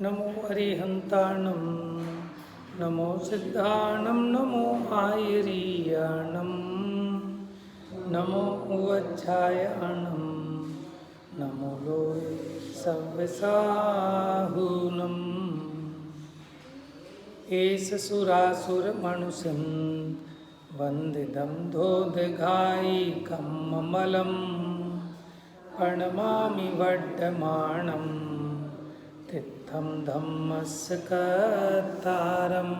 नमो अरिहन्ताणं नमो सिद्धाणं नमो आयरीयाणं नमो उवच्छायाणं नमो लोये सव्यसाहूनम् एष सुरासुरमनुषं वन्दितं धोदघायिकम् अमलं प्रणमामि वर्धमानं तीर्थं धम्मस्य कर्तारम्।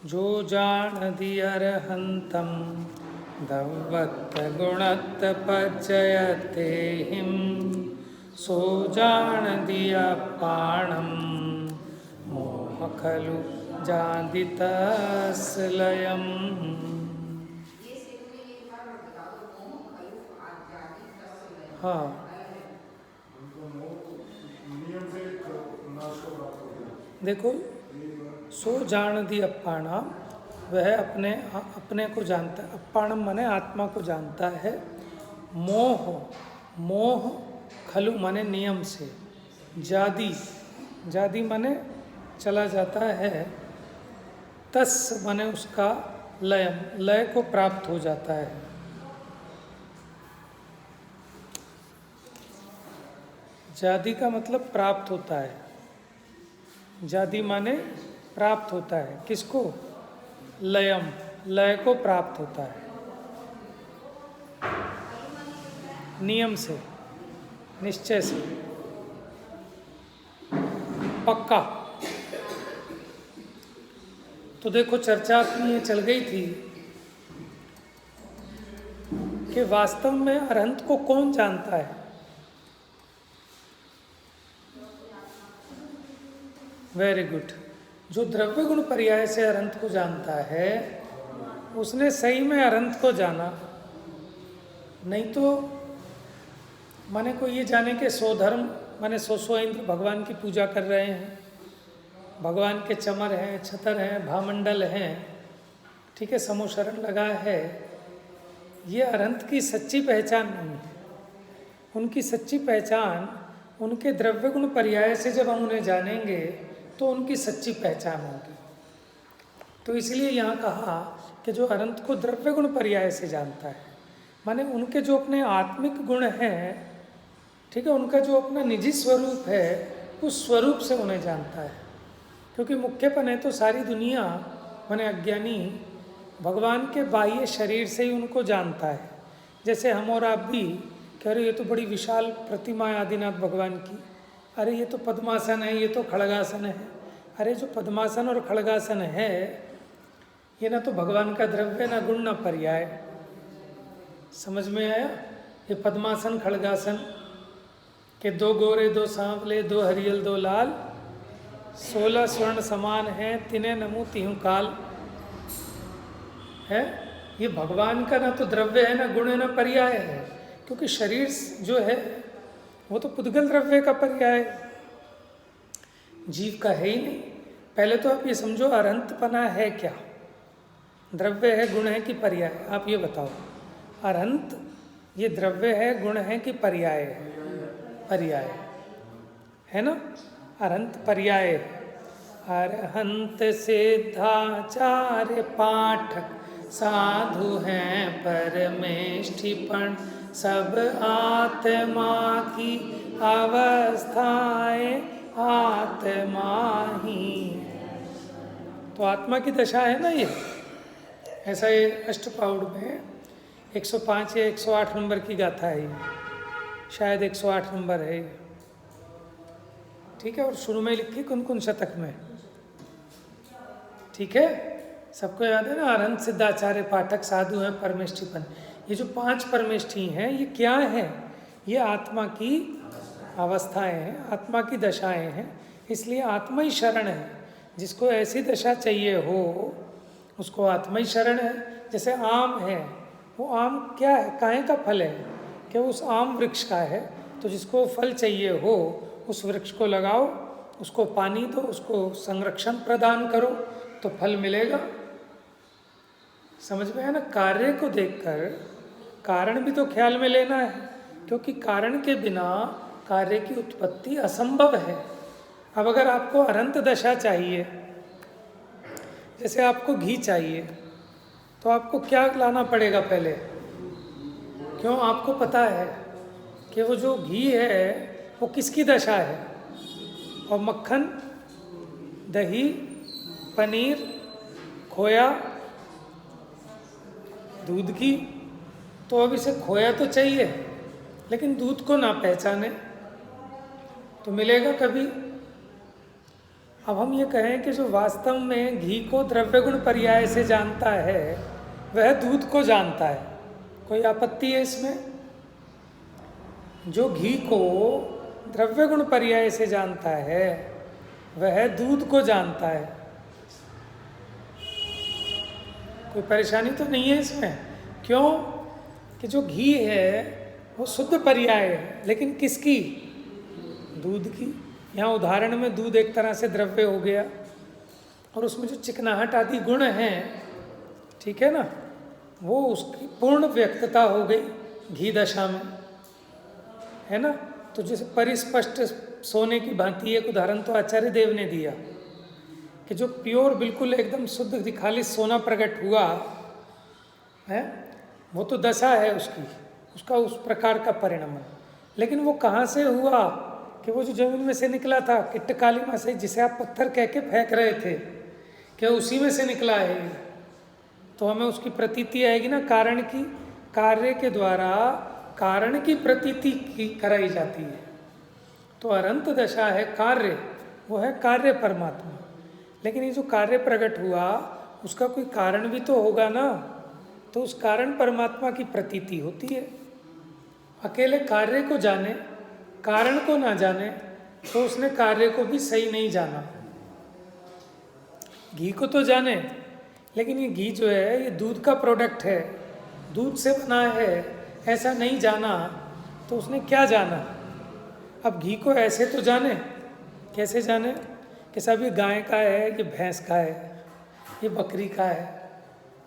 जो जानति अरहन्तं दवत्तगुणत्तपचयते हिं सो जानति अपाणं मोह खलु जादितस्य लयम्। हाँ, देखो, सो जानति अप्पाणा, वह अपने को जानता है। अप्पाणम माने आत्मा को जानता है। मोह मोह खलु माने नियम से, जादी माने चला जाता है, तस माने उसका लयम, लय को प्राप्त हो जाता है। जादी का मतलब प्राप्त होता है। जादी माने प्राप्त होता है, किसको? लयम, लय को प्राप्त होता है नियम से, निश्चय से, पक्का। तो देखो, चर्चा अपनी ये चल गई थी कि वास्तव में अरहंत को कौन जानता है। Very good. जो द्रव्य गुण पर्याय से अरहंत को जानता है, उसने सही में अरहंत को जाना। नहीं तो माने कोई ये जाने के सौ धर्म माने सौ इंद्र भगवान की पूजा कर रहे हैं, भगवान के चमर हैं, छतर हैं, भामंडल हैं, ठीक है, समोशरण लगा है। ये अरहंत की सच्ची पहचान नहीं है। उनकी सच्ची पहचान उनके द्रव्य गुण पर्याय से जब हम उन्हें जानेंगे तो उनकी सच्ची पहचान होगी। तो इसलिए यहाँ कहा कि जो अरहंत को द्रव्य गुण पर्याय से जानता है, माने उनके जो अपने आत्मिक गुण हैं, ठीक है, उनका जो अपना निजी स्वरूप है, उस स्वरूप से उन्हें जानता है। क्योंकि मुख्यपन है तो सारी दुनिया माने अज्ञानी भगवान के बाह्य शरीर से ही उनको जानता है। जैसे हम और आप भी कह रहे, ये तो बड़ी विशाल प्रतिमा है आदिनाथ भगवान की, अरे ये तो पद्मासन है, ये तो खड़गासन है। अरे जो पद्मासन और खड़गासन है, ये ना तो भगवान का द्रव्य, ना गुण, ना पर्याय। समझ में आया? ये पद्मासन खड़गासन के दो गोरे दो सांवले दो हरियल दो लाल, 16 स्वर्ण समान हैं, तिने नमु तिहु काल है। ये भगवान का ना तो द्रव्य है, ना गुण है, ना पर्याय है। क्योंकि शरीर जो है वो तो पुद्गल द्रव्य का पर्याय, जीव का है ही नहीं। पहले तो आप ये समझो, अरहंतपना है क्या? द्रव्य है, गुण है कि पर्याय? आप ये बताओ, अरहंत ये द्रव्य है, गुण है कि पर्याय है? पर्याय है ना। अरहंत पर्याय है। अरहंत सिद्धाचार्य पाठक साधु हैं परमेष्ठिपण, सब आत्मा की अवस्थाएं आत्मा ही। तो आत्मा की दशा है ना ये। ऐसा ये अष्टपाउड में 105 या 108 नंबर की गाथा है ये, शायद 108 नंबर है ये, ठीक है। और शुरू में लिखी कुन शतक में, ठीक है, सबको याद है ना। अरहंत सिद्धाचार्य पाठक साधु हैं परमेष्ठिपन। ये जो 5 परमेष्ठी हैं, ये क्या है? ये आत्मा की अवस्थाएं हैं, आत्मा की दशाएं हैं। इसलिए आत्मा ही शरण है। जिसको ऐसी दशा चाहिए हो उसको आत्मा ही शरण है। जैसे आम है, वो आम क्या है? काहे का फल है कि उस आम वृक्ष का है। तो जिसको फल चाहिए हो उस वृक्ष को लगाओ, उसको पानी दो, उसको संरक्षण प्रदान करो, तो फल मिलेगा। समझ में है ना। कार्य को देखकर कारण भी तो ख्याल में लेना है, क्योंकि कारण के बिना कार्य की उत्पत्ति असंभव है। अब अगर आपको अनंत दशा चाहिए, जैसे आपको घी चाहिए, तो आपको क्या लाना पड़ेगा पहले? क्यों? आपको पता है कि वो जो घी है वो किसकी दशा है, और मक्खन, दही, पनीर, खोया, दूध की, तो अब इसे खोया तो चाहिए, लेकिन दूध को ना पहचाने तो मिलेगा कभी? अब हम ये कहें कि जो वास्तव में घी को द्रव्य गुण पर्याय से जानता है वह दूध को जानता है, कोई आपत्ति है इसमें? जो घी को द्रव्य गुण पर्याय से जानता है वह दूध को जानता है, कोई परेशानी तो नहीं है इसमें? क्यों? कि जो घी है वो शुद्ध पर्याय है, लेकिन किसकी? दूध की। यहाँ उदाहरण में दूध एक तरह से द्रव्य हो गया, और उसमें जो चिकनाहट आदि गुण हैं, ठीक है ना, वो उसकी पूर्ण व्यक्तता हो गई घी दशा में, है ना। तो जैसे परिस्पष्ट सोने की भांति एक उदाहरण तो आचार्य देव ने दिया कि जो प्योर बिल्कुल एकदम शुद्ध खालिश सोना प्रकट हुआ है, वो तो दशा है उसकी, उसका उस प्रकार का परिणाम। लेकिन वो कहाँ से हुआ? कि वो जो जमीन में से निकला था, किट्ट कालिमा से, जिसे आप पत्थर कह के फेंक रहे थे, क्या उसी में से निकला है? तो हमें उसकी प्रतीति आएगी ना, कारण की, कार्य के द्वारा कारण की प्रतीति की कराई जाती है। तो अनंत दशा है कार्य, वो है कार्य परमात्मा। लेकिन ये जो कार्य प्रकट हुआ उसका कोई कारण भी तो होगा ना, तो उस कारण परमात्मा की प्रतीति होती है। अकेले कार्य को जाने, कारण को ना जाने, तो उसने कार्य को भी सही नहीं जाना। घी को तो जाने, लेकिन ये घी जो है ये दूध का प्रोडक्ट है, दूध से बना है, ऐसा नहीं जाना, तो उसने क्या जाना? अब घी को ऐसे तो जाने, कैसे जाने कि सब ये गाय का है, ये भैंस का है, ये बकरी का है,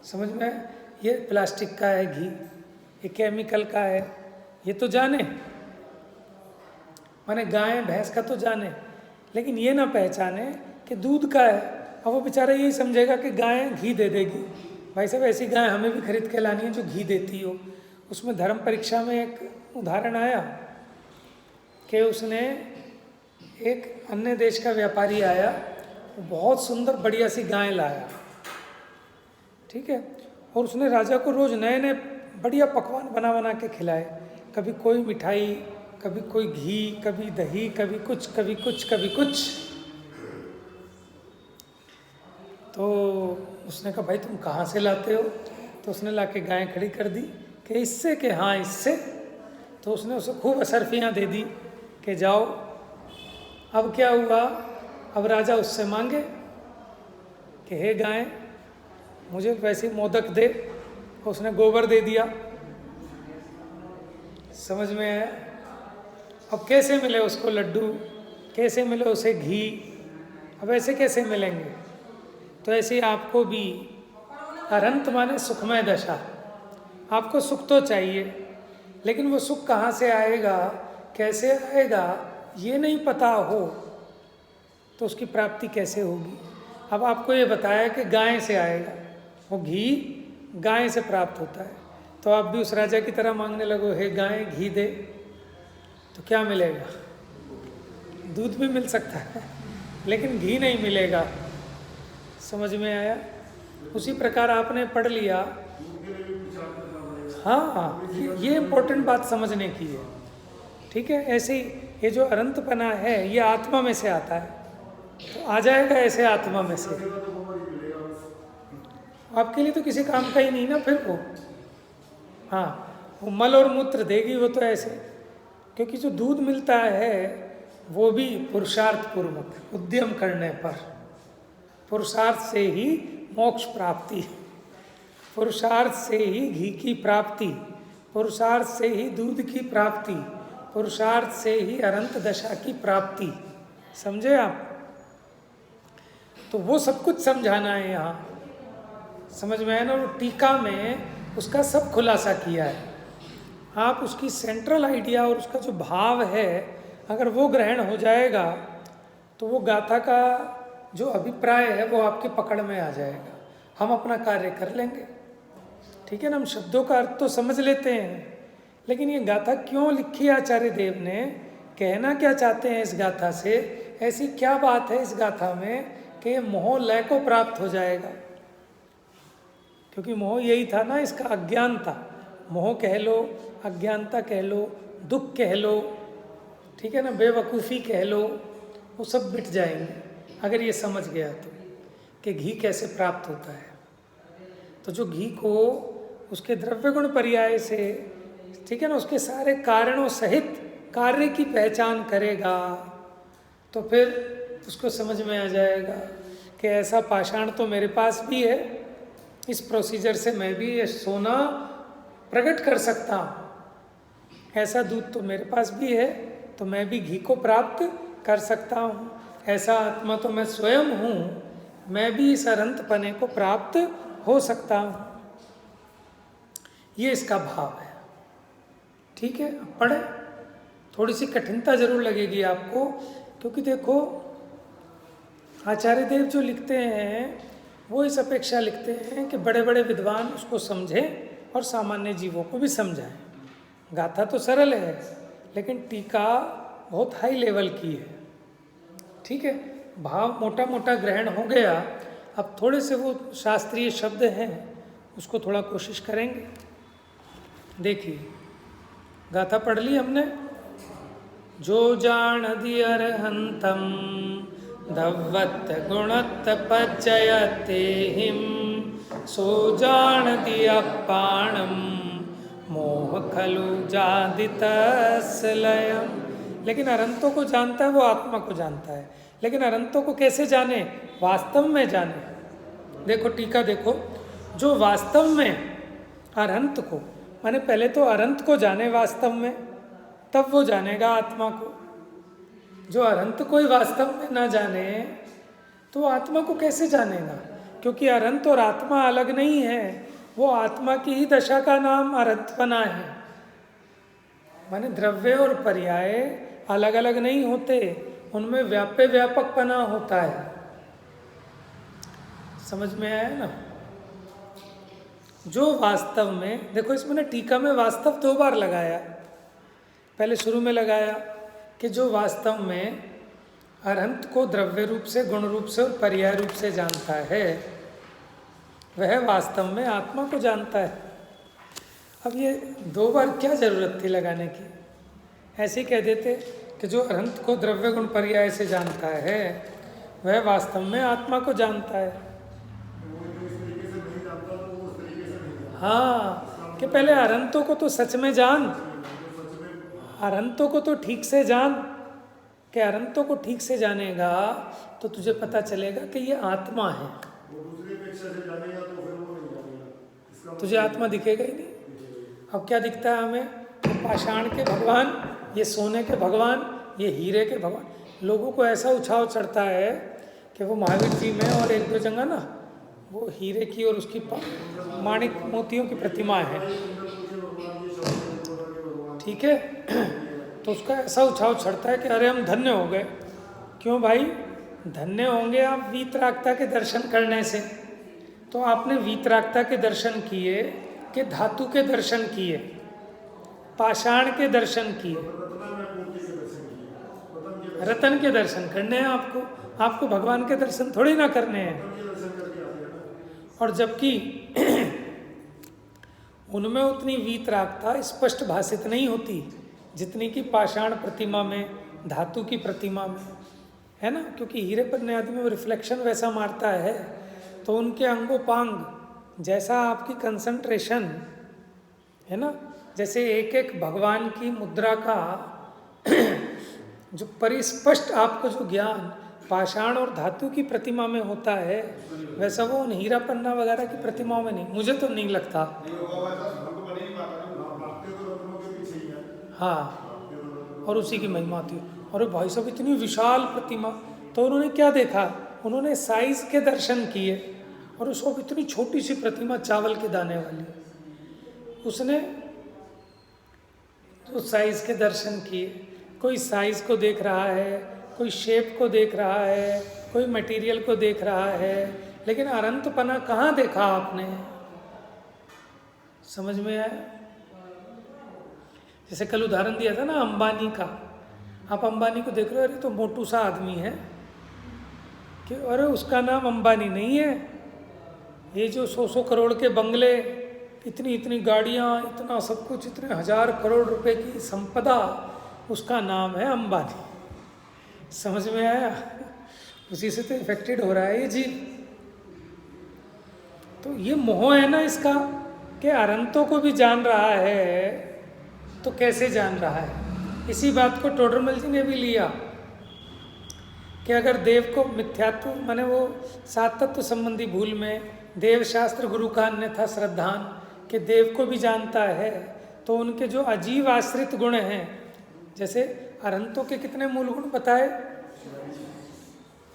समझ में? ये प्लास्टिक का है घी, ये केमिकल का है, ये तो जाने, माने गाय भैंस का तो जाने, लेकिन ये ना पहचाने कि दूध का है। अब वो बेचारा यही समझेगा कि गाय घी दे देगी। भाई साहब, ऐसी गाय हमें भी खरीद के लानी है जो घी देती हो। उसमें धर्म परीक्षा में एक उदाहरण आया कि उसने, एक अन्य देश का व्यापारी आया, बहुत सुंदर बढ़िया सी गाय लाया, ठीक है, और उसने राजा को रोज नए नए बढ़िया पकवान बना बना के खिलाए, कभी कोई मिठाई, कभी कोई घी, कभी दही, कभी कुछ, कभी कुछ, कभी कुछ। तो उसने कहा भाई तुम कहाँ से लाते हो? तो उसने लाके गाय खड़ी कर दी कि इससे, कि हाँ इससे। तो उसने उसे खूब असरफियाँ दे दी कि जाओ। अब क्या हुआ? अब राजा उससे मांगे कि हे गाय मुझे वैसे मोदक दे, उसने गोबर दे दिया। समझ में आया? अब कैसे मिले उसको लड्डू, कैसे मिले उसे घी? अब ऐसे कैसे मिलेंगे? तो ऐसे आपको भी अनंत माने सुखमय दशा, आपको सुख तो चाहिए, लेकिन वो सुख कहाँ से आएगा, कैसे आएगा, ये नहीं पता हो तो उसकी प्राप्ति कैसे होगी? अब आपको ये बताया कि गाय से आएगा, वो घी गाय से प्राप्त होता है, तो आप भी उस राजा की तरह मांगने लगो, हे गाय घी दे, तो क्या मिलेगा? दूध भी मिल सकता है लेकिन घी नहीं मिलेगा। समझ में आया? उसी प्रकार आपने पढ़ लिया। हाँ, ये इम्पोर्टेंट बात समझने की है, ठीक है। ऐसे ही ये जो अनंतपना है ये आत्मा में से आता है, तो आ जाएगा ऐसे आत्मा में से। आपके लिए तो किसी काम का ही नहीं ना फिर वो। हाँ, वो मल और मूत्र देगी वो तो ऐसे, क्योंकि जो दूध मिलता है वो भी पुरुषार्थ पूर्वक उद्यम करने पर, पुरुषार्थ से ही मोक्ष प्राप्ति, पुरुषार्थ से ही घी की प्राप्ति, पुरुषार्थ से ही दूध की प्राप्ति, पुरुषार्थ से ही अनंत दशा की प्राप्ति। समझे आप? तो वो सब कुछ समझाना है यहाँ। समझ में आया ना? वो टीका में उसका सब खुलासा किया है। आप उसकी सेंट्रल आइडिया और उसका जो भाव है अगर वो ग्रहण हो जाएगा तो वो गाथा का जो अभिप्राय है वो आपकी पकड़ में आ जाएगा, हम अपना कार्य कर लेंगे। ठीक है ना, हम शब्दों का अर्थ तो समझ लेते हैं, लेकिन ये गाथा क्यों लिखी आचार्य देव ने, कहना क्या चाहते हैं इस गाथा से, ऐसी क्या बात है इस गाथा में कि ये मोह लय को प्राप्त हो जाएगा। क्योंकि मोह यही था ना इसका, अज्ञानता। मोह कह लो, अज्ञानता कह लो, दुख कह लो, ठीक है ना, बेवकूफ़ी कह लो, वो सब मिट जाएंगे अगर ये समझ गया तो कि घी कैसे प्राप्त होता है। तो जो घी को उसके द्रव्य गुण पर्याय से, ठीक है ना, उसके सारे कारणों सहित कार्य की पहचान करेगा तो फिर उसको समझ में आ जाएगा कि ऐसा पाषाण तो मेरे पास भी है, इस प्रोसीजर से मैं भी ये सोना प्रकट कर सकता हूँ, ऐसा दूध तो मेरे पास भी है तो मैं भी घी को प्राप्त कर सकता हूँ, ऐसा आत्मा तो मैं स्वयं हूँ, मैं भी इस अनंतपने को प्राप्त हो सकता हूँ। ये इसका भाव है। ठीक है, पढ़े। थोड़ी सी कठिनता जरूर लगेगी आपको, क्योंकि देखो आचार्य देव जो लिखते हैं वो इस अपेक्षा लिखते हैं कि बड़े बड़े विद्वान उसको समझें और सामान्य जीवों को भी समझाएं। गाथा तो सरल है लेकिन टीका बहुत हाई लेवल की है। ठीक है, भाव मोटा मोटा ग्रहण हो गया, अब थोड़े से वो शास्त्रीय शब्द हैं उसको थोड़ा कोशिश करेंगे। देखिए, गाथा पढ़ ली हमने। जो जाणदि अरहंतम धव्वत गुणत पच्यते हिम, सो जाणदि अपाणम मोह खलु जादितस्लयम। लेकिन अरंतों को जानता है, वो आत्मा को जानता है, लेकिन अरंतों को कैसे जाने, वास्तव में जाने। देखो टीका देखो, जो वास्तव में अरंत को, माने पहले तो अरंत को जाने वास्तव में, तब वो जानेगा आत्मा को। जो अरंत को ही वास्तव में ना जाने तो आत्मा को कैसे जानेगा, क्योंकि अरंत और आत्मा अलग नहीं है, वो आत्मा की ही दशा का नाम अरंतपना है। माने द्रव्य और पर्याय अलग अलग नहीं होते, उनमें व्याप्य व्यापकपना होता है। समझ में आया ना। जो वास्तव में, देखो इसमें ना टीका में वास्तव 2 बार लगाया, पहले शुरू में लगाया कि जो वास्तव में अरंत को द्रव्य रूप से, गुण रूप से और पर्याय रूप से जानता है वह वास्तव में आत्मा को जानता है। अब ये 2 बार क्या जरूरत थी लगाने की, ऐसे ही कह देते कि जो अरंत को द्रव्य गुण पर्याय से जानता है वह वास्तव में आत्मा को जानता है। हाँ, कि पहले अरंतों को तो सच में जान, अरंतों को तो ठीक से जान, कि अरंतों को ठीक से जानेगा तो तुझे पता चलेगा कि ये आत्मा है। तुझे आत्मा दिखेगा ही नहीं। अब क्या दिखता है हमें, तो पाषाण के भगवान, ये सोने के भगवान, ये हीरे के भगवान। लोगों को ऐसा उछाव चढ़ता है कि वो महावीर जी में और 1-2 जगह ना वो हीरे की और उसकी माणिक मोतियों की प्रतिमा है। ठीक है, तो उसका ऐसा उछाव चढ़ता है कि अरे हम धन्य हो गए। क्यों भाई धन्य होंगे आप वीतरागता के दर्शन करने से। तो आपने वीतरागता के दर्शन किए कि धातु के दर्शन किए, पाषाण के दर्शन किए, रतन के दर्शन करने हैं आपको, आपको भगवान के दर्शन थोड़ी ना करने हैं। और जबकि उनमें उतनी वीतरागता स्पष्ट भाषित नहीं होती जितनी कि पाषाण प्रतिमा में, धातु की प्रतिमा में, है ना। क्योंकि हीरे पन्ने आदि में वो रिफ्लेक्शन वैसा मारता है, तो उनके अंगोपांग जैसा आपकी कंसंट्रेशन है ना, जैसे एक एक भगवान की मुद्रा का जो परिस्पष्ट आपको जो ज्ञान पाषाण और धातु की प्रतिमा में होता है, वैसा वो उन हीरा पन्ना वगैरह की प्रतिमाओं में नहीं, मुझे तो नहीं लगता। हाँ, और उसी की महिमा थी। और भाई साहब इतनी विशाल प्रतिमा, तो उन्होंने क्या देखा, उन्होंने साइज के दर्शन किए, और उसको इतनी छोटी सी प्रतिमा चावल के दाने वाली, उसने उस साइज के दर्शन किए। कोई साइज को देख रहा है, कोई शेप को देख रहा है, कोई मटेरियल को देख रहा है, लेकिन अनंतपना कहाँ देखा आपने? समझ में आया? जैसे कल उदाहरण दिया था ना अंबानी का, आप अंबानी को देख रहे हो, अरे तो मोटू सा आदमी है, कि अरे उसका नाम अंबानी नहीं है, ये जो 100 करोड़ के बंगले, इतनी इतनी गाड़ियाँ, इतना सब कुछ, इतने 1000 करोड़ रुपए की संपदा, उसका नाम है अंबानी। समझ में आया? उसी से तो इफेक्टेड हो रहा है ये जीव। तो ये मोह है ना इसका, कि अनंतों को भी जान रहा है, तो कैसे जान रहा है? इसी बात को टोडरमल जी ने भी लिया कि अगर देव को मिथ्यात्व माने वो सात तत्व संबंधी भूल में देव शास्त्र गुरु का अन्यथा श्रद्धान कि देव को भी जानता है, तो उनके जो अजीव आश्रित गुण हैं, जैसे अनंतों के कितने मूल गुण बताए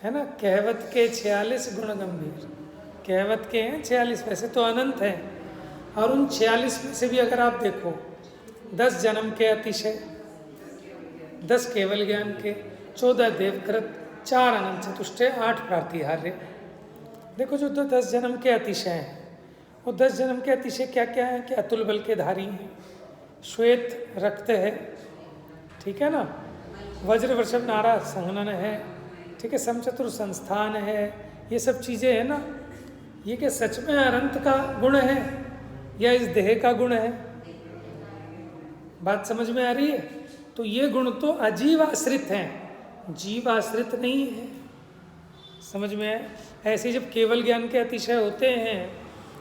है ना, कहवत के 46 गुण गंभीर, कहवत के हैं 46, वैसे तो अनंत हैं, और उन 46 में से भी अगर आप देखो 10 जन्म के अतिशय, 10 केवल ज्ञान के, 14 देवकृत, 4 अनंत चतुष्टय, 8 प्रातिहार्य। देखो जो 10 जन्म के अतिशय हैं, वो 10 जन्म के अतिशय क्या क्या हैं? कि अतुल बल के धारी हैं, श्वेत रक्त है, ठीक है ना, वज्र वृषभ नारा संघनन है, ठीक है, समचतुर संस्थान है, ये सब चीज़ें हैं ना। ये क्या सच में अनंत का गुण है या इस देह का गुण है? बात समझ में आ रही है? तो ये गुण तो अजीव आश्रित हैं, जीव आश्रित नहीं है। समझ में आए? ऐसे जब केवल ज्ञान के अतिशय होते हैं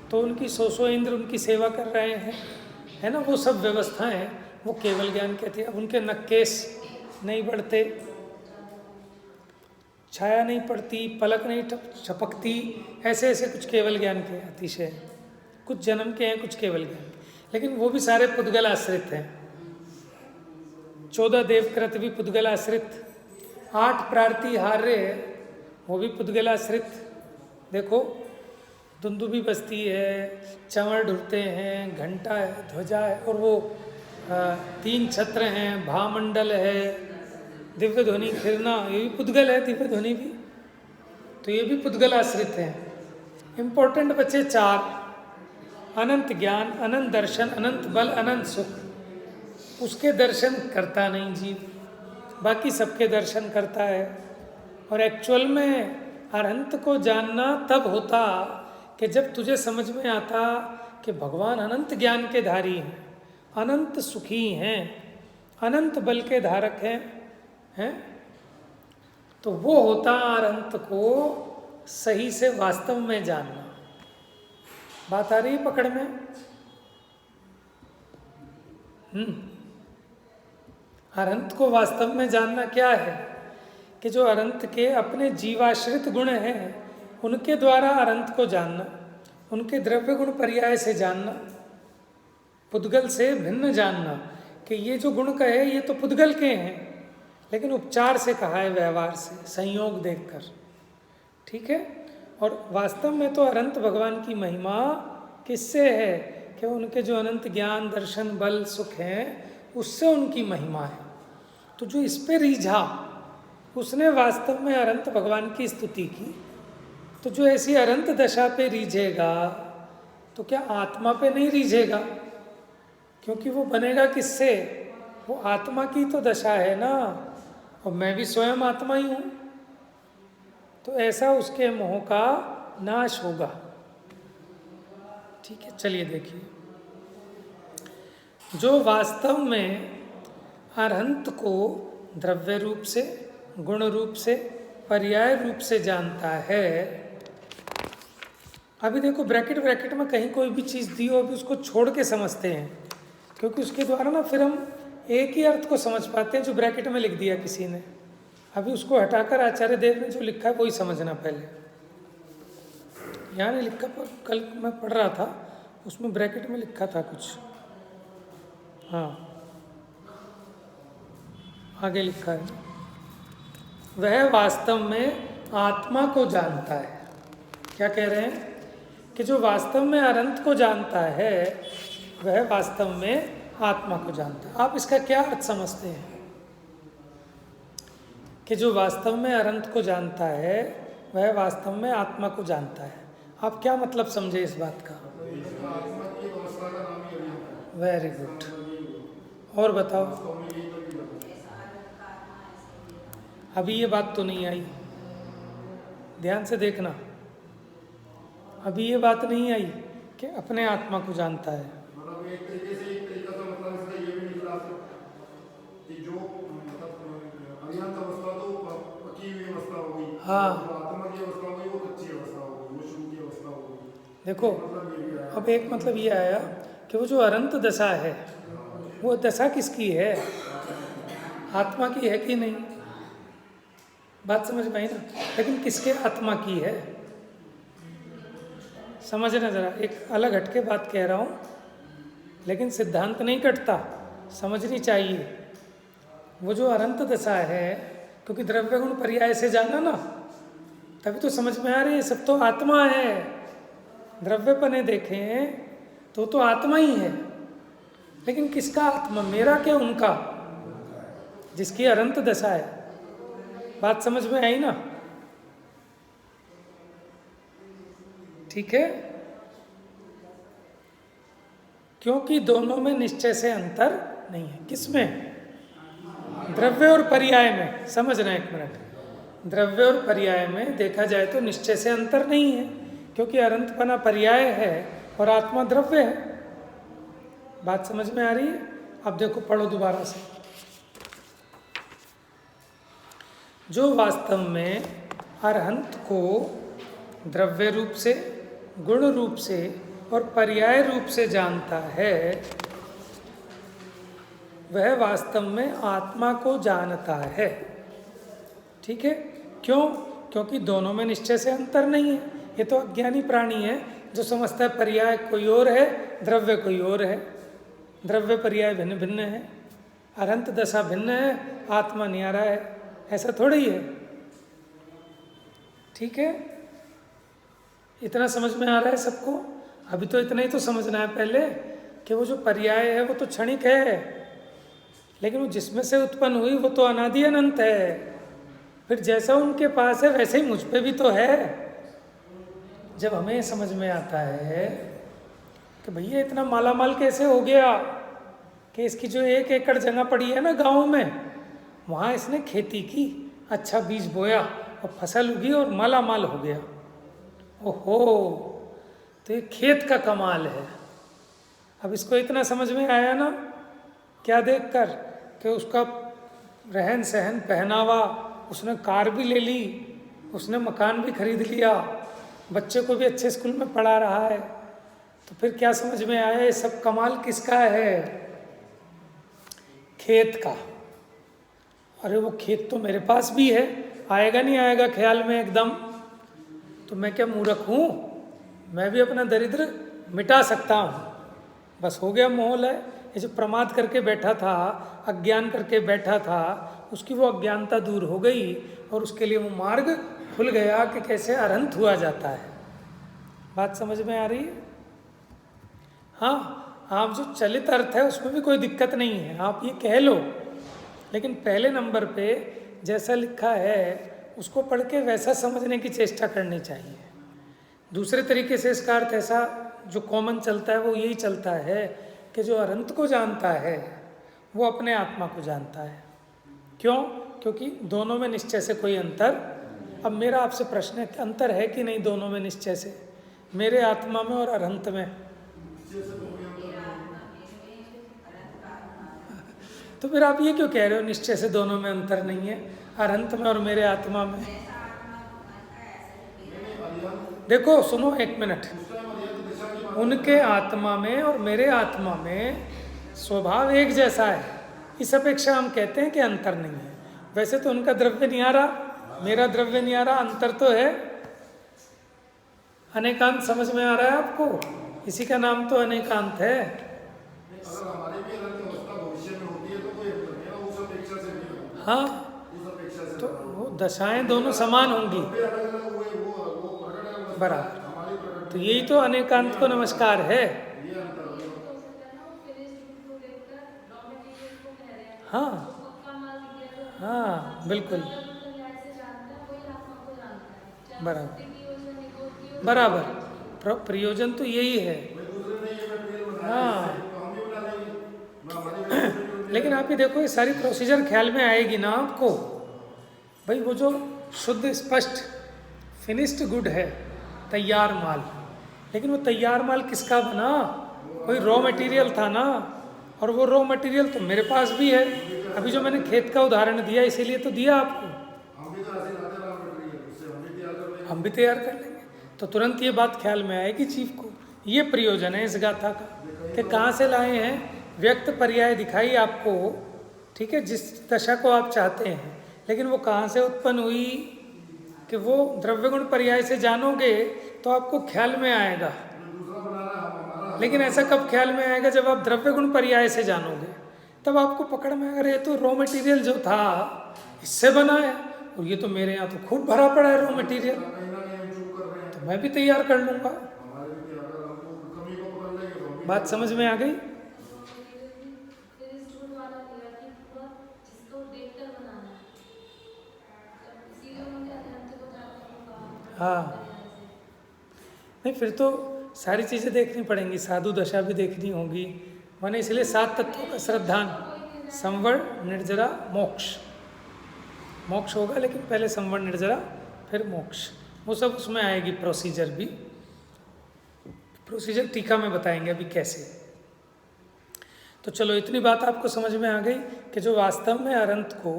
तो उनकी 100 इंद्र उनकी सेवा कर रहे हैं, है ना, वो सब व्यवस्थाएं वो केवल ज्ञान के अतिशय। अब उनके नक्केस नहीं बढ़ते, छाया नहीं पड़ती, पलक नहीं छपकती, ऐसे ऐसे कुछ केवल ज्ञान के अतिशय, कुछ जन्म के हैं, कुछ केवल ज्ञान के, लेकिन वो भी सारे पुद्गल आश्रित हैं। 14 देवकृत भी पुद्गल आश्रित, 8 प्रातिहार्य वो भी पुद्गल आश्रित। देखो दुंदुभी बजती है, चंवर ढुरते हैं, घंटा है, ध्वजा है, और वो 3 छत्र हैं, भामंडल है, दिव्य ध्वनि खिरना, ये भी पुद्गल है, दिव्य ध्वनि भी, तो ये भी पुद्गल आश्रित हैं। इम्पोर्टेंट बचे 4, अनंत ज्ञान, अनंत दर्शन, अनंत बल, अनंत सुख। उसके दर्शन करता नहीं जीव, बाकी सबके दर्शन करता है। और एक्चुअल में अनंत को जानना तब होता कि जब तुझे समझ में आता कि भगवान अनंत ज्ञान के धारी हैं, अनंत सुखी हैं, अनंत बल के धारक हैं, तो वो होता अनंत को सही से वास्तव में जानना। बात आ रही है पकड़ में? अनंत को वास्तव में जानना क्या है? कि जो अनंत के अपने जीवाश्रित गुण हैं उनके द्वारा अनंत को जानना, उनके द्रव्य गुण पर्याय से जानना, पुद्गल से भिन्न जानना कि ये जो गुण कहे ये तो पुद्गल के हैं, लेकिन उपचार से कहा है, व्यवहार से, संयोग देखकर, ठीक है। और वास्तव में तो अनंत भगवान की महिमा किससे है? कि उनके जो अनंत ज्ञान, दर्शन, बल, सुख हैं, उससे उनकी महिमा है। तो जो इस पे रीझा उसने वास्तव में अनंत भगवान की स्तुति की। तो जो ऐसी अनंत दशा पे रीझेगा तो क्या आत्मा पे नहीं रीझेगा? क्योंकि वो बनेगा किससे? वो आत्मा की तो दशा है ना, और मैं भी स्वयं आत्मा ही हूँ। तो ऐसा उसके मोह का नाश होगा। ठीक है, चलिए देखिए, जो वास्तव में अनंत को द्रव्य रूप से, गुण रूप से, पर्याय रूप से जानता है। अभी देखो ब्रैकेट में कहीं कोई भी चीज़ दी हो, अभी उसको छोड़ के समझते हैं, क्योंकि उसके द्वारा ना फिर हम एक ही अर्थ को समझ पाते हैं जो ब्रैकेट में लिख दिया किसी ने। अभी उसको हटाकर आचार्य देव ने जो लिखा है वही समझना पहले। यहाँ नहीं लिखा, पर कल मैं पढ़ रहा था उसमें ब्रैकेट में लिखा था कुछ, हाँ आगे लिखा है, वह वास्तव में आत्मा को जानता है। क्या कह रहे हैं? कि जो वास्तव में अनंत को जानता है वह वास्तव में आत्मा को जानता है। आप इसका क्या अर्थ समझते हैं? कि जो वास्तव में अनंत को जानता है वह वास्तव में आत्मा को जानता है। आप क्या मतलब समझे इस बात का? Very good. और बताओ। अभी ये बात तो नहीं आई, ध्यान से देखना। अभी ये बात नहीं आई कि अपने आत्मा को जानता है। मतलब एक तरीके से एक तरीका तो मतलब इसका ये भी निकला कि जो मतलब अज्ञात अवस्था तो पकी हुई अवस्था हो गई, हाँ, जो आत्मा की अवस्था हो गई वो कच्ची अवस्था हो गई, वो शुरू की अवस्था हो गई। देखो मतलब ये भी आया। अब एक मतलब ये आया कि वो जो अनंत दशा है वो दशा किसकी है? आत्मा की है कि नहीं? बात समझ में आई ना? लेकिन किसके आत्मा की है? समझना जरा, एक अलग हटके बात कह रहा हूँ, लेकिन सिद्धांत नहीं कटता, समझनी चाहिए। वो जो अनंत दशा है, क्योंकि द्रव्य गुण पर्याय से जाना ना, तभी तो समझ में आ रही है। सब तो आत्मा है। द्रव्य पने देखें तो आत्मा ही है, लेकिन किसका आत्मा? मेरा क्या उनका? जिसकी अनंत दशा है। बात समझ में आई ना? ठीक है, क्योंकि दोनों में निश्चय से अंतर नहीं है। किसमें? द्रव्य और पर्याय में। समझना एक मिनट, द्रव्य और पर्याय में देखा जाए तो निश्चय से अंतर नहीं है, क्योंकि अनंतपना पर्याय है और आत्मा द्रव्य है। बात समझ में आ रही है? अब देखो, पढ़ो दोबारा से। जो वास्तव में अरहंत को द्रव्य रूप से, गुण रूप से और पर्याय रूप से जानता है वह वास्तव में आत्मा को जानता है। ठीक है? क्यों? क्योंकि दोनों में निश्चय से अंतर नहीं है। ये तो अज्ञानी प्राणी है जो समझता है पर्याय कोई और है, द्रव्य कोई और है। द्रव्य पर्याय भिन्न भिन्न है, अनंत दशा भिन्न है, आत्मा न्यारा है। ऐसा थोड़ा ही है। ठीक है? इतना समझ में आ रहा है सबको? अभी तो इतना ही तो समझना है पहले कि वो जो पर्याय है वो तो क्षणिक है, लेकिन वो जिसमें से उत्पन्न हुई वो तो अनादि अनंत है। फिर जैसा उनके पास है वैसे ही मुझ पे भी तो है। जब हमें समझ में आता है कि भैया इतना मालामाल कैसे हो गया कि इसकी जो 1 एकड़ जगह पड़ी है ना गाँव में, वहाँ इसने खेती की, अच्छा बीज बोया और फसल उगी और मालामाल हो गया। ओहो, तो ये खेत का कमाल है। अब इसको इतना समझ में आया ना, क्या देखकर कि उसका रहन सहन, पहनावा, उसने कार भी ले ली, उसने मकान भी खरीद लिया, बच्चे को भी अच्छे स्कूल में पढ़ा रहा है। तो फिर क्या समझ में आया? ये सब कमाल किसका है? खेत का। अरे वो खेत तो मेरे पास भी है, आएगा नहीं आएगा ख्याल में एकदम? तो मैं क्या मूर्ख हूँ? मैं भी अपना दरिद्र मिटा सकता हूँ। बस हो गया मोहल है। ये जो प्रमाद करके बैठा था, अज्ञान करके बैठा था, उसकी वो अज्ञानता दूर हो गई और उसके लिए वो मार्ग खुल गया कि कैसे अनंत हुआ जाता है। बात समझ में आ रही है? हाँ, आप जो चलित अर्थ है उसमें भी कोई दिक्कत नहीं है, आप ये कह लो, लेकिन पहले नंबर पे जैसा लिखा है उसको पढ़ के वैसा समझने की चेष्टा करनी चाहिए। दूसरे तरीके से इसका अर्थ ऐसा जो कॉमन चलता है वो यही चलता है कि जो अनंत को जानता है वो अपने आत्मा को जानता है। क्यों? क्योंकि दोनों में निश्चय से कोई अंतर। अब मेरा आपसे प्रश्न है, अंतर है कि नहीं दोनों में निश्चय से, मेरे आत्मा में और अनंत में? तो फिर आप ये क्यों कह रहे हो निश्चय से दोनों में अंतर नहीं है, अनंत में और मेरे आत्मा में? देखो सुनो एक मिनट, उनके आत्मा में और मेरे आत्मा में स्वभाव एक जैसा है, इस अपेक्षा हम कहते हैं कि अंतर नहीं है। वैसे तो उनका द्रव्य न्यारा, मेरा द्रव्य न्यारा, अंतर तो है। अनेकांत समझ में आ रहा है आपको? इसी का नाम तो अनेकांत है। अगर हमारी भी अनंत अवस्था भविष्य में होती है तो कोई अंतर नहीं है, उस अपेक्षा से भी होगा। हाँ, उस अपेक्षा से तो वो दशाएं दोनों समान होंगी अलग अलग हुए, वो प्रकट है बराबर। हमारी प्रकट। तो यही तो अनेकांत को नमस्कार है। ये अंतर हाँ हाँ, बिल्कुल। बराबर बराबर, प्रयोजन तो यही है। मैं दूसरे ने ये मटेरियल बनाया हाँ, इससे, तो हम भी बना लेंगे ना, हमारी वैल्यू लेकिन आप ये देखो, ये सारी प्रोसीजर ख्याल में आएगी ना आपको। भाई वो जो शुद्ध स्पष्ट फिनिश्ड गुड है, तैयार माल, लेकिन वो तैयार माल किसका बना? कोई रॉ मटेरियल था ना, और वो रॉ मटेरियल तो मेरे पास भी है। अभी जो मैंने खेत का उदाहरण दिया इसीलिए तो दिया आपको। हम भी तो ऐसे लाते हैं मटेरियल, उससे हम भी तैयार कर लेंगे। हम भी तैयार कर लेंगे, तो तुरंत ये बात ख्याल में आएगी चीफ को। ये प्रयोजन है इस गाथा का, कि कहाँ से लाए हैं, व्यक्त पर्याय दिखाई आपको, ठीक है, जिस दशा को आप चाहते हैं, लेकिन वो कहाँ से उत्पन्न हुई, कि वो द्रव्य गुण पर्याय से जानोगे तो आपको ख्याल में आएगा। दूसरा बना रहा है हमारा, लेकिन ऐसा कब ख्याल में आएगा? जब आप द्रव्य गुण पर्याय से जानोगे, तब आपको पकड़ में आएगा, ये तो रॉ मटेरियल जो था इससे बना है, और ये तो मेरे यहाँ तो खूब भरा पड़ा है रॉ मटेरियल, कहीं ना कहीं हम चूक कर रहे हैं, तो मैं भी तैयार कर लूँगा। हमारे भी तैयार कर, हमको कमी को पकड़ लेंगे तो हम भी बात समझ में आ गई? हाँ, नहीं फिर तो सारी चीज़ें देखनी पड़ेंगी, साधु दशा भी देखनी होगी, माने इसलिए 7 तत्वों का श्रद्धान, संवर, निर्जरा, मोक्ष। मोक्ष होगा लेकिन पहले संवर, निर्जरा, फिर मोक्ष, वो सब उसमें आएगी प्रोसीजर भी। प्रोसीजर टीका में बताएंगे अभी कैसे। तो चलो इतनी बात आपको समझ में आ गई कि जो वास्तव में अनंत को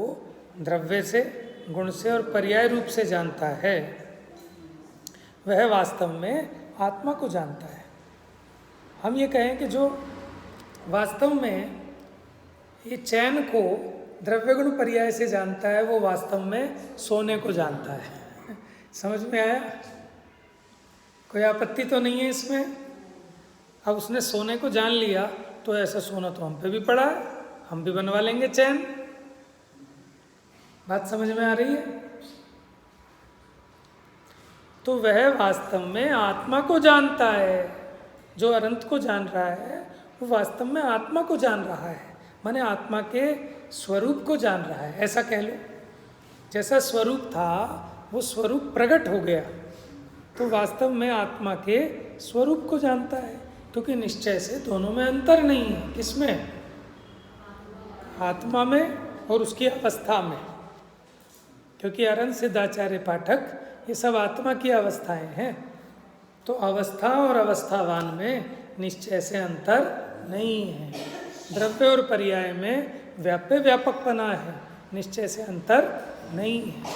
द्रव्य से, गुण से और पर्याय रूप से जानता है, वह वास्तव में आत्मा को जानता है। हम ये कहें कि जो वास्तव में ये चैन को द्रव्य गुण पर्याय से जानता है, वो वास्तव में सोने को जानता है। समझ में आया? कोई आपत्ति तो नहीं है इसमें? अब उसने सोने को जान लिया तो ऐसा सोना तो हम पे भी पड़ा है, हम भी बनवा लेंगे चैन। बात समझ में आ रही है? तो वह वास्तव में आत्मा को जानता है। जो अनंत को जान रहा है वो वास्तव में आत्मा को जान रहा है, माने आत्मा के स्वरूप को जान रहा है, ऐसा कह लो। जैसा स्वरूप था वो स्वरूप प्रकट हो गया, तो वास्तव में आत्मा के स्वरूप को जानता है, क्योंकि निश्चय से दोनों में अंतर नहीं है। किसमें? आत्मा में और उसकी अवस्था में, क्योंकि अरण्य सिद्धाचार्य पाठक ये सब आत्मा की अवस्थाएं हैं, तो अवस्था और अवस्थावान में निश्चय से अंतर नहीं है। द्रव्य और पर्याय में व्याप्य व्यापकपना है, निश्चय से अंतर नहीं है।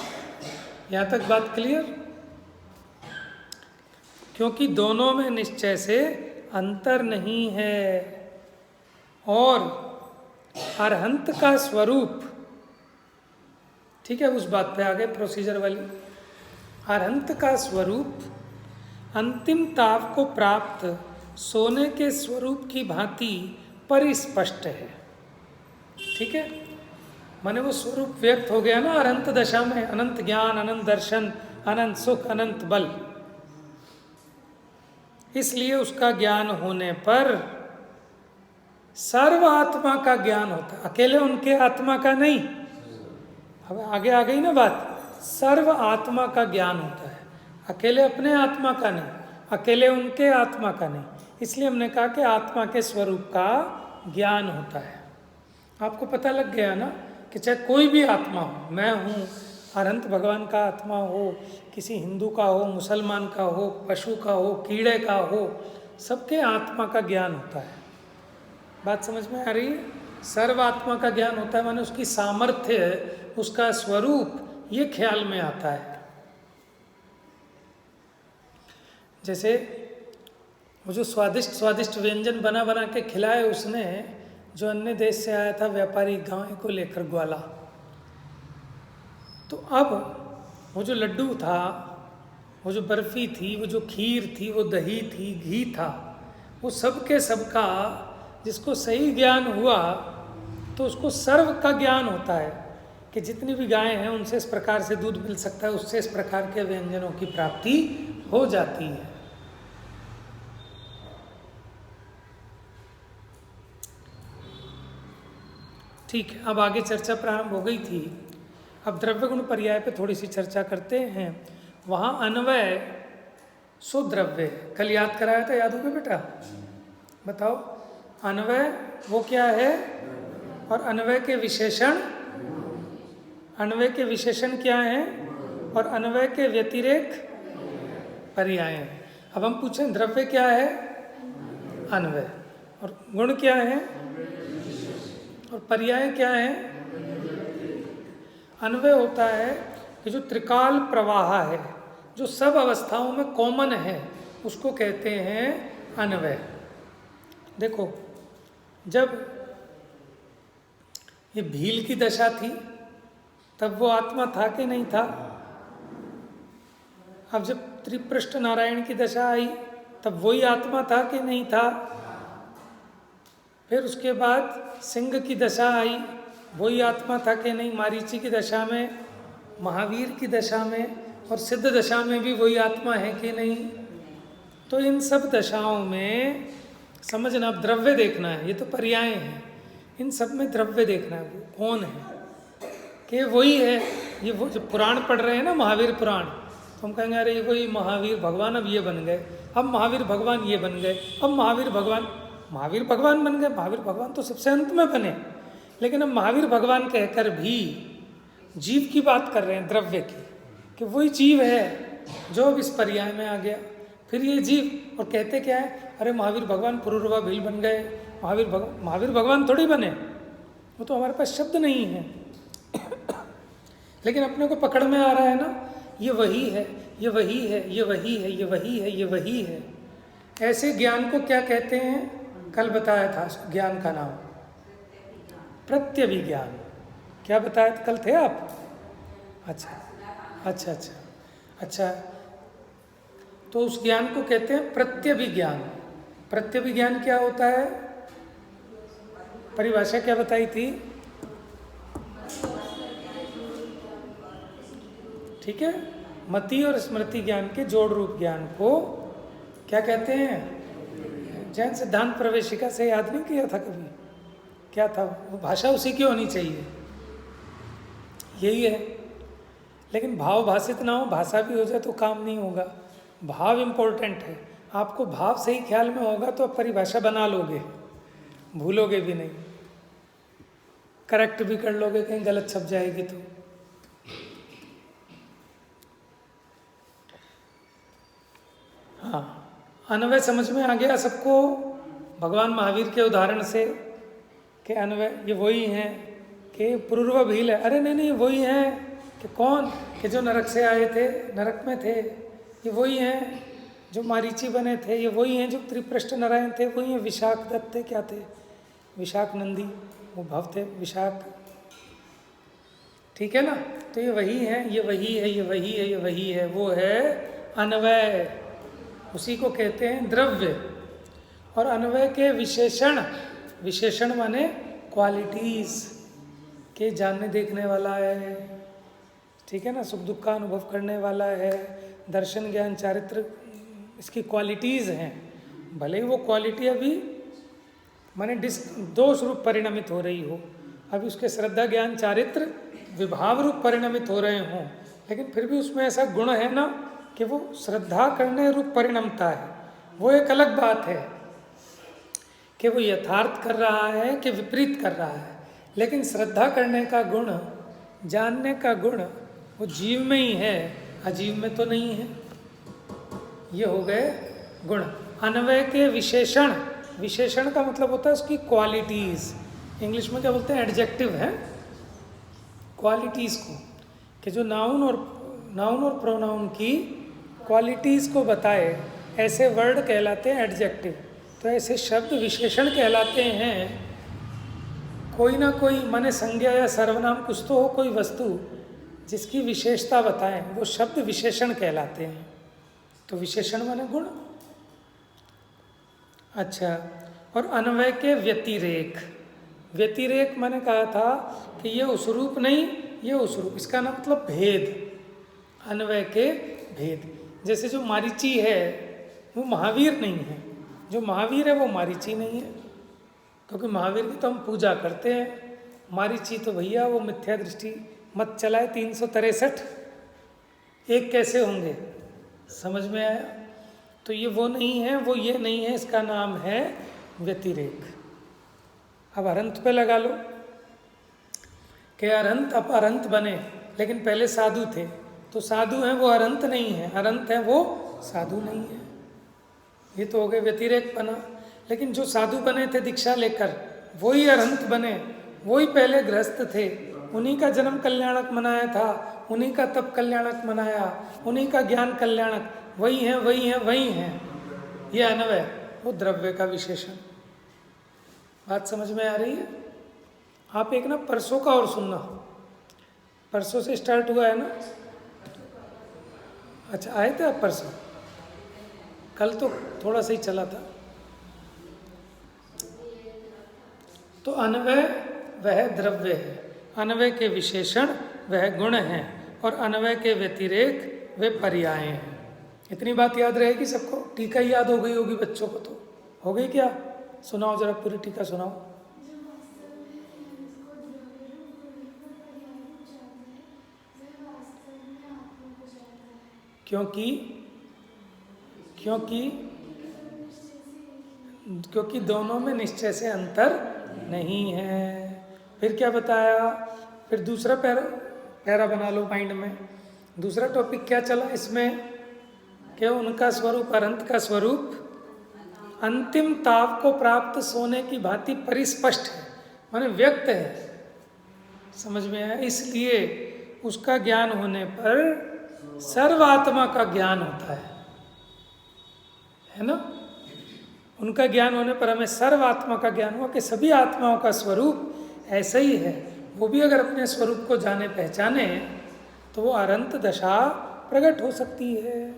यहाँ तक बात क्लियर? क्योंकि दोनों में निश्चय से अंतर नहीं है। और अरहंत का स्वरूप, ठीक है, उस बात पे आ गए प्रोसीजर वाली। अरहंत का स्वरूप अंतिम ताव को प्राप्त सोने के स्वरूप की भांति परिस्पष्ट है। ठीक है, माने वो स्वरूप व्यक्त हो गया ना अनंत दशा में, अनंत ज्ञान, अनंत दर्शन, अनंत सुख, अनंत बल। इसलिए उसका ज्ञान होने पर सर्व आत्मा का ज्ञान होता है, अकेले उनके आत्मा का नहीं। अब आगे आ गई ना बात, सर्व आत्मा का ज्ञान होता है, अकेले अपने आत्मा का नहीं, अकेले उनके आत्मा का नहीं। इसलिए हमने कहा कि आत्मा के स्वरूप का ज्ञान होता है। आपको पता लग गया ना कि चाहे कोई भी आत्मा हो, मैं हूँ, अनंत भगवान का आत्मा हो, किसी हिंदू का हो, मुसलमान का हो, पशु का हो, कीड़े का हो, सबके आत्मा का ज्ञान होता है। बात समझ में आ रही है? सर्व आत्मा का ज्ञान होता है, माने उसकी सामर्थ्य, उसका स्वरूप, ये ख्याल में आता है। जैसे वो जो स्वादिष्ट स्वादिष्ट व्यंजन बना बना के खिलाए उसने, जो अन्य देश से आया था व्यापारी गाय को लेकर ग्वाला, तो अब वो जो लड्डू था, वो जो बर्फ़ी थी, वो जो खीर थी, वो दही थी, घी था, वो सब के सबका जिसको सही ज्ञान हुआ तो उसको सर्व का ज्ञान होता है कि जितनी भी गायें हैं उनसे इस प्रकार से दूध मिल सकता है, उससे इस प्रकार के व्यंजनों की प्राप्ति हो जाती है। ठीक है, अब आगे चर्चा प्रारंभ हो गई थी। अब द्रव्य गुण पर्याय पे थोड़ी सी चर्चा करते हैं। वहाँ अन्वय सो द्रव्य है। कल याद कराया था, याद हो गया बेटा? बताओ, अन्वय वो क्या है? और अन्वय के विशेषण, अन्वय के विशेषण क्या हैं? और अन्वय के व्यतिरेक पर्याय हैं। अब हम पूछें द्रव्य क्या है? अन्वय। और गुण क्या है? और पर्याय क्या है? अन्वय होता है कि जो त्रिकाल प्रवाह है, जो सब अवस्थाओं में कॉमन है, उसको कहते हैं अन्वय। देखो, जब ये भील की दशा थी तब वो आत्मा था कि नहीं था? अब जब त्रिपृष्ठ नारायण की दशा आई तब वही आत्मा था कि नहीं था? फिर उसके बाद सिंह की दशा आई, वही आत्मा था कि नहीं? मारीची की दशा में, महावीर की दशा में, और सिद्ध दशा में भी वही आत्मा है कि नहीं? तो इन सब दशाओं में समझना, अब द्रव्य देखना है, ये तो पर्याय हैं, इन सब में द्रव्य देखना है, वो कौन है कि वही है। ये वो जो पुराण पढ़ रहे हैं ना, महावीर पुराण, तो हम कहेंगे अरे वही महावीर भगवान अब ये बन गए, अब महावीर भगवान ये बन गए, अब महावीर भगवान बन गए। महावीर भगवान तो सबसे अंत में बने, लेकिन अब महावीर भगवान कहकर भी जीव की बात कर रहे हैं, द्रव्य की, कि वही जीव है जो अब इस पर्याय में आ गया। फिर ये जीव, और कहते क्या है, अरे महावीर भगवान पुरुरवा भील बन गए, महावीर भगवान थोड़ी बने, वो तो हमारे पास शब्द नहीं है। लेकिन अपने को पकड़ में आ रहा है ना, ये वही है, ये वही है, ये वही है, ये वही है, ये वही है। ऐसे ज्ञान को क्या कहते हैं? कल बताया था ज्ञान का नाम, प्रत्यभिज्ञान। क्या बताया था? कल थे आप? अच्छा। तो उस ज्ञान को कहते हैं प्रत्यभिज्ञान। प्रत्यभिज्ञान क्या होता है? परिभाषा क्या बताई थी? ठीक है, मति और स्मृति ज्ञान के जोड़ रूप ज्ञान को क्या कहते हैं? जैन सिद्धांत प्रवेशिका से याद नहीं किया था कभी? क्या था वो? भाषा उसी की होनी चाहिए, यही है। लेकिन भाव भाषित ना हो, भाषा भी हो जाए तो काम नहीं होगा। भाव इम्पोर्टेंट है। आपको भाव सही ख्याल में होगा तो आप परिभाषा बना लोगे, भूलोगे भी नहीं, करेक्ट भी कर लोगे, कहीं गलत छप जाएगी तो। हाँ, अन्वय समझ में आ गया सबको? भगवान महावीर के उदाहरण से कि अन्वय ये वही हैं कि पूर्व भील है। अरे नहीं, वही हैं कि कौन? कि जो नरक से आए थे, नरक में थे, ये वही हैं जो मारीची बने थे, ये वही हैं जो त्रिपृष्ठ नारायण थे, वही हैं विशाख दत्त थे, क्या थे? विशाख नंदी, वो भव थे विशाख, ठीक है ना? तो ये वही हैं, ये वही है, ये वही है, ये वही है, वो है अन्वय। उसी को कहते हैं द्रव्य। और अन्वय के विशेषण, विशेषण माने क्वालिटीज के जानने देखने वाला है, ठीक है ना? सुख दुख का अनुभव करने वाला है, दर्शन ज्ञान चारित्र, इसकी क्वालिटीज़ हैं। भले ही वो क्वालिटी अभी माने दोष रूप परिणमित हो रही हो, अभी उसके श्रद्धा ज्ञान चारित्र विभाव रूप परिणमित हो रहे हों, लेकिन फिर भी उसमें ऐसा गुण है ना कि वो श्रद्धा करने रूप परिणमता है। वो एक अलग बात है कि वो यथार्थ कर रहा है कि विपरीत कर रहा है, लेकिन श्रद्धा करने का गुण, जानने का गुण वो जीव में ही है, अजीव में तो नहीं है। ये हो गए गुण। अन्वय के विशेषण, विशेषण का मतलब होता है उसकी क्वालिटीज़, इंग्लिश में क्या बोलते हैं? एडजेक्टिव है क्वालिटीज़ को, कि जो नाउन और प्रोनाउन की क्वालिटीज़ को बताए, ऐसे वर्ड कहलाते हैं एडजेक्टिव। तो ऐसे शब्द विशेषण कहलाते हैं। कोई ना कोई माने संज्ञा या सर्वनाम कुछ तो हो, कोई वस्तु जिसकी विशेषता बताएं, वो शब्द विशेषण कहलाते हैं। तो विशेषण माने गुण। अच्छा, और अन्वय के व्यतिरेक, व्यतिरेक मैंने कहा था कि ये उस रूप नहीं, ये उस रूप, इसका ना मतलब भेद, अन्वय के भेद। जैसे जो मारीची है वो महावीर नहीं है, जो महावीर है वो मारीची नहीं है, क्योंकि महावीर की तो हम पूजा करते हैं। मारीची तो भैया वो मिथ्या दृष्टि मत चलाए 363, एक कैसे होंगे? समझ में आया? तो ये वो नहीं है, वो ये नहीं है, इसका नाम है व्यतिरेक। अब अरंत पे लगा लो कि अरंत अब अरंत बने, लेकिन पहले साधु थे, तो साधु हैं वो अरंत नहीं है, अरंत है वो साधु नहीं है। ये तो हो गए व्यतिरेक बना। लेकिन जो साधु बने थे दीक्षा लेकर, वही अरंत बने, वही पहले गृहस्थ थे, उन्हीं का जन्म कल्याणक मनाया था, उन्हीं का तप कल्याणक मनाया, उन्हीं का ज्ञान कल्याणक, वही है वही है वही है। ये अन्वय, वो द्रव्य का विशेषण। बात समझ में आ रही है? आप एक ना परसों का और सुनना, परसों से स्टार्ट हुआ है ना? अच्छा, आए थे आप परसों? कल तो थोड़ा सा ही चला था। तो अन्वय वह द्रव्य है, अन्वय के विशेषण वह गुण हैं, और अन्वय के व्यतिरेक वे पर्याय हैं। इतनी बात याद रहेगी सबको? टीका ही याद हो गई होगी बच्चों को, तो हो गई क्या? सुनाओ जरा, पूरी टीका सुनाओ। क्योंकि क्योंकि क्योंकि दोनों में निश्चय से अंतर नहीं है। फिर क्या बताया? फिर दूसरा पैरा बना लो माइंड में। दूसरा टॉपिक क्या चला इसमें? कि उनका स्वरूप, अनंत का स्वरूप अंतिम ताप को प्राप्त सोने की भांति परिस्पष्ट है, माने व्यक्त है। समझ में आया? इसलिए उसका ज्ञान होने पर सर्वात्मा का ज्ञान होता है ना? उनका ज्ञान होने पर हमें सर्वात्मा का ज्ञान हुआ कि सभी आत्माओं का स्वरूप ऐसा ही है। वो भी अगर अपने स्वरूप को जाने पहचाने तो वो अनंत दशा प्रकट हो सकती है।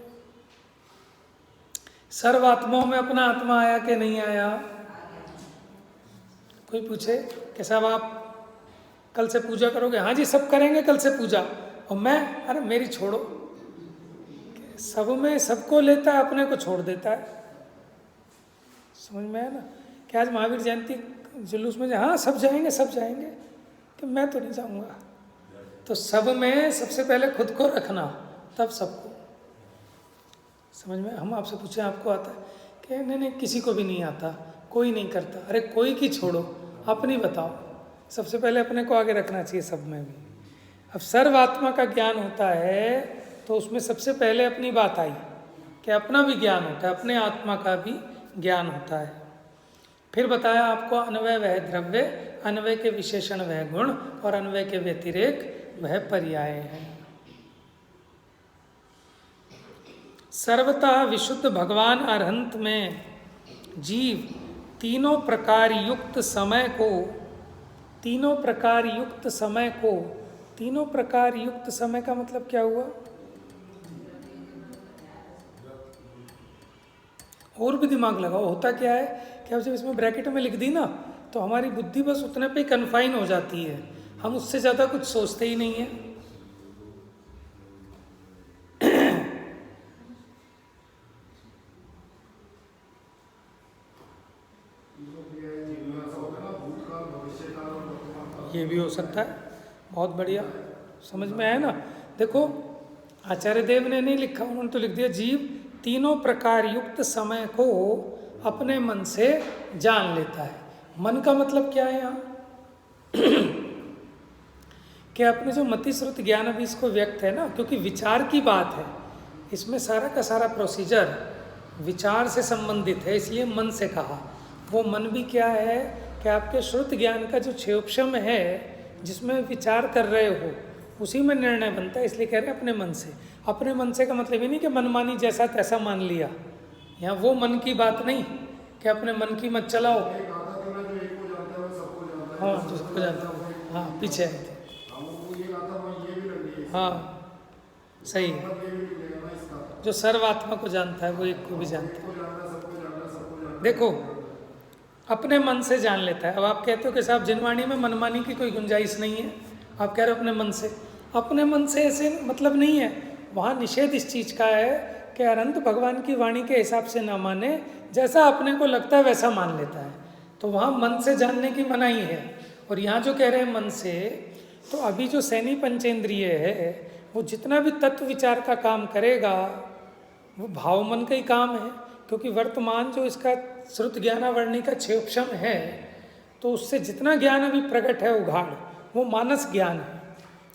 सर्वात्माओं में अपना आत्मा आया कि नहीं आया? कोई पूछे कि साहब आप कल से पूजा करोगे? हाँ जी, सब करेंगे कल से पूजा। और मैं, अरे मेरी छोड़ो। सब में सबको लेता है, अपने को छोड़ देता है। समझ में आया ना? कि आज महावीर जयंती जुलूस में हाँ सब जाएंगे सब जाएंगे, कि मैं तो नहीं जाऊंगा। तो सब में सबसे पहले खुद को रखना, तब सबको। समझ में? हम आपसे पूछें आपको आता है? कि नहीं किसी को भी नहीं आता, कोई नहीं करता। अरे कोई की छोड़ो, अपनी बताओ। सबसे पहले अपने को आगे रखना चाहिए सब में भी। अब सर्वात्मा का ज्ञान होता है तो उसमें सबसे पहले अपनी बात आई कि अपना भी ज्ञान होता है, अपने आत्मा का भी ज्ञान होता है। फिर बताया आपको अन्वय वह द्रव्य, अन्वय के विशेषण वह गुण, और अन्वय के व्यतिरेक वह पर्याय है। सर्वतः विशुद्ध भगवान अरहंत में जीव तीनों प्रकार युक्त समय को, तीनों प्रकार युक्त समय को, तीनों प्रकार युक्त समय का मतलब क्या हुआ? और भी दिमाग लगाओ। होता क्या है कि अब जब इसमें ब्रैकेट में लिख दी ना, तो हमारी बुद्धि बस उतने पे कन्फाइन हो जाती है, हम उससे ज़्यादा कुछ सोचते ही नहीं है। ये भी हो सकता है। बहुत बढ़िया, समझ में आया ना? देखो आचार्य देव ने नहीं लिखा, उन्होंने तो लिख दिया जीव तीनों प्रकार युक्त समय को अपने मन से जान लेता है। मन का मतलब क्या है यहाँ? कि अपने जो मति श्रुत ज्ञान अभी इसको व्यक्त है ना, क्योंकि विचार की बात है, इसमें सारा का सारा प्रोसीजर विचार से संबंधित है, इसलिए मन से कहा। वो मन भी क्या है कि आपके श्रुत ज्ञान का जो क्षेपशम है, जिसमें विचार कर रहे हो, उसी में निर्णय बनता है। इसलिए कह रहे हैं अपने मन से। अपने मन से का मतलब ये नहीं कि मनमानी जैसा तैसा मान लिया, यहाँ वो मन की बात नहीं कि अपने मन की मत चलाओ। हाँ जो सबको जानता हूँ, हाँ पीछे आए थे। हाँ सही है, जो सर्वात्मा को जानता है वो एक को भी जानता है। देखो अपने मन से जान लेता है। अब आप कहते हो कि साहब जिनवाणी में मनमानी की कोई गुंजाइश नहीं है, आप कह रहे हो अपने मन से। अपने मन से ऐसे मतलब नहीं है, वहाँ निषेध इस चीज़ का है कि अनंत भगवान की वाणी के हिसाब से ना माने, जैसा अपने को लगता है वैसा मान लेता है, तो वहाँ मन से जानने की मनाही है। और यहाँ जो कह रहे हैं मन से, तो अभी जो सैनी पंचेंद्रिय है वो जितना भी तत्व विचार का काम करेगा वो भाव मन का ही काम है, क्योंकि वर्तमान जो इसका श्रुत ज्ञानावरणी का क्षेपशम है, तो उससे जितना ज्ञान अभी प्रकट है उघाड़, वो मानस ज्ञान है।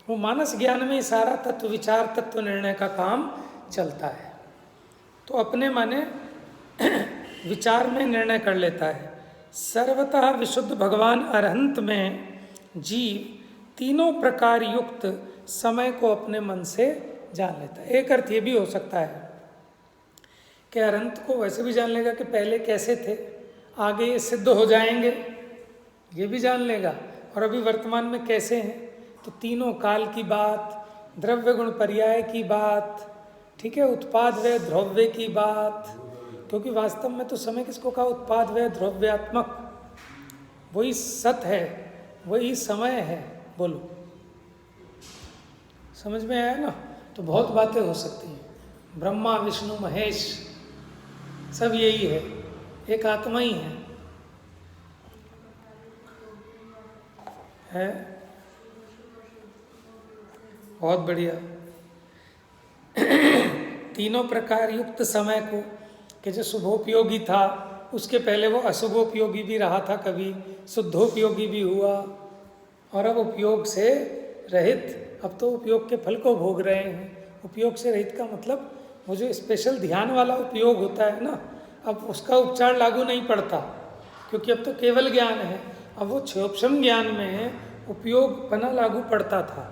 वो मानस ज्ञान में ही सारा तत्व विचार तत्व निर्णय का काम चलता है। तो अपने माने विचार में निर्णय कर लेता है। सर्वतः विशुद्ध भगवान अरहंत में जीव तीनों प्रकार युक्त समय को अपने मन से जान लेता है। एक अर्थ ये भी हो सकता है कि अरहंत को वैसे भी जान लेगा कि पहले कैसे थे, आगे ये सिद्ध हो जाएंगे, ये भी जान लेगा, और अभी वर्तमान में कैसे हैं। तो तीनों काल की बात, द्रव्य गुण पर्याय की बात, ठीक है, उत्पाद व द्रव्य की बात, क्योंकि वास्तव में तो समय किसको कहा, उत्पाद व द्रव्यात्मक, वही सत है, वही समय है। बोलो, समझ में आया ना? तो बहुत बातें हो सकती हैं। ब्रह्मा विष्णु महेश सब यही है, एक आत्मा ही है? बहुत बढ़िया। तीनों प्रकार युक्त समय को, कि जो शुभोपयोगी था उसके पहले वो अशुभोपयोगी भी रहा था, कभी शुद्धोपयोगी भी हुआ, और अब उपयोग से रहित, अब तो उपयोग के फल को भोग रहे हैं। उपयोग से रहित का मतलब वो जो स्पेशल ध्यान वाला उपयोग होता है ना, अब उसका उपचार लागू नहीं पड़ता, क्योंकि अब तो केवल ज्ञान है। अब वो क्षोभम ज्ञान में उपयोग बना लागू पड़ता था,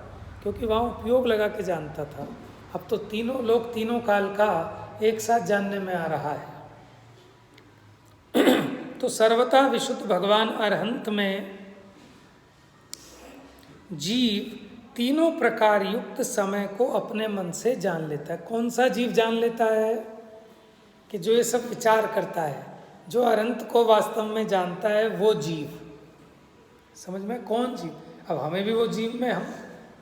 क्योंकि वहाँ उपयोग लगा के जानता था। अब तो तीनों लोग तीनों काल का एक साथ जानने में आ रहा है। तो सर्वथा विशुद्ध भगवान अरहंत में जीव तीनों प्रकार युक्त समय को अपने मन से जान लेता है। कौन सा जीव जान लेता है? कि जो ये सब विचार करता है, जो अनंत को वास्तव में जानता है, वो जीव। समझ में? कौन जीव? अब हमें भी वो जीव में हम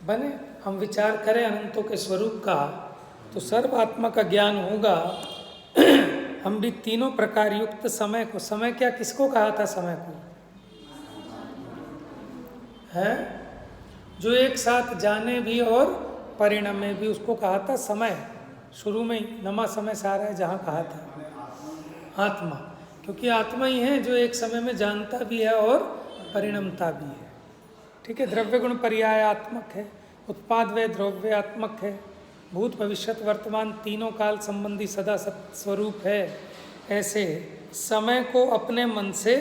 बने, हम विचार करें अनंतों के स्वरूप का, तो सर्व आत्मा का ज्ञान होगा। हम भी तीनों प्रकार युक्त समय को, समय क्या किसको कहा था? समय को है जो एक साथ जाने भी और परिणमे भी, उसको कहा था समय। शुरू में ही नमा समय से आ रहा है, जहाँ कहा था आत्मा, क्योंकि आत्मा ही है जो एक समय में जानता भी है और परिणमता भी है। ठीक है, द्रव्य गुण पर्यायात्मक है, उत्पाद व द्रव्यात्मक है, भूत भविष्यत वर्तमान तीनों काल संबंधी सदा स्वरूप है। ऐसे समय को अपने मन से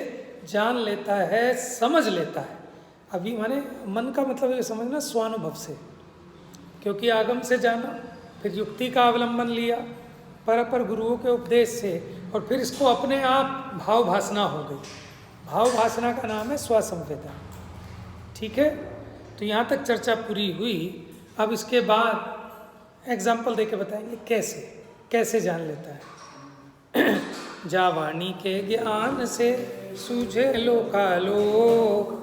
जान लेता है, समझ लेता है। अभी माने मन का मतलब ये समझना स्वानुभव से, क्योंकि आगम से जाना, फिर युक्ति का अवलंबन लिया, पर गुरुओं के उपदेश से, और फिर इसको अपने आप भाव भासना हो गई। भाव भासना का नाम है स्वसंवेदना। ठीक है, तो यहाँ तक चर्चा पूरी हुई। अब इसके बाद एग्जाम्पल देके बताएंगे कैसे कैसे जान लेता है। जा वाणी के ज्ञान से सूझे लोकालोक,